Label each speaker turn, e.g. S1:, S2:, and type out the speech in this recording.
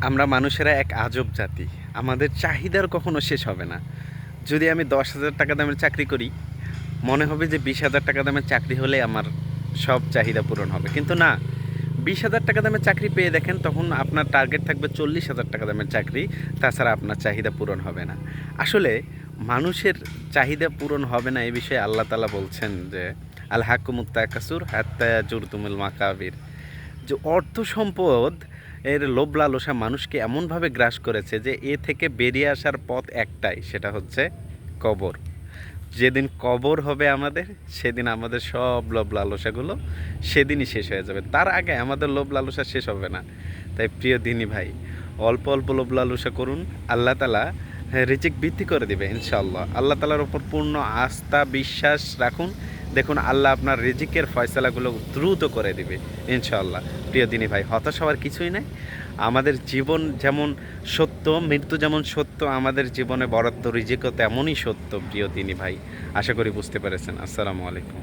S1: আমরা মানুষেরা এক আজব জাতি। আমাদের চাহিদার কখনো শেষ হবে না। যদি আমি ১০,০০০ টাকা দামের চাকরি করি, মনে হবে যে ২০,০০০ টাকা দামের চাকরি হলে আমার সব চাহিদা পূরণ হবে। কিন্তু না, ২০,০০০ টাকা দামের চাকরি পেয়ে দেখেন তখন আপনার টার্গেট থাকবে ৪০,০০০ টাকা দামের চাকরি, তাছাড়া আপনার চাহিদা পূরণ হবে না। আসলে মানুষের চাহিদা পূরণ হবে না এ বিষয়ে আল্লাহ তাআলা বলছেন যে, আল হাকুমুত তাকাসুর হাত্তা জুরতুমুল মাকাবির। যে অর্থ সম্পদ এর লোভ লালসা মানুষকে এমনভাবে গ্রাস করেছে যে এ থেকে বেরিয়ে আসার পথ একটাই, সেটা হচ্ছে কবর। যেদিন কবর হবে আমাদের, সেদিন আমাদের সব লোভ লালসাগুলো সেদিনই শেষ হয়ে যাবে। তার আগে আমাদের লোভ লালসা শেষ হবে না। তাই প্রিয় দিনী ভাই, অল্প অল্প লোভ লালসা করুন। আল্লাহ তাআলা রিজিক বৃদ্ধি করে দিবে ইনশাআল্লাহ। আল্লাহ তাআলার ওপর পূর্ণ আস্থা বিশ্বাস রাখুন। দেখুন আল্লাহ আপনার রিজিকের ফয়সালাগুলো দ্রুত করে দিবে ইনশাআল্লাহ। প্রিয় দিনী ভাই, হতাশ হওয়ার কিছুই নাই। আমাদের জীবন যেমন সত্য, মৃত্যু যেমন সত্য, আমাদের জীবনে বরাদ্দ রিজিকও তেমনই সত্য। প্রিয় দিনী ভাই, আশা করি বুঝতে পেরেছেন। আসসালামু আলাইকুম।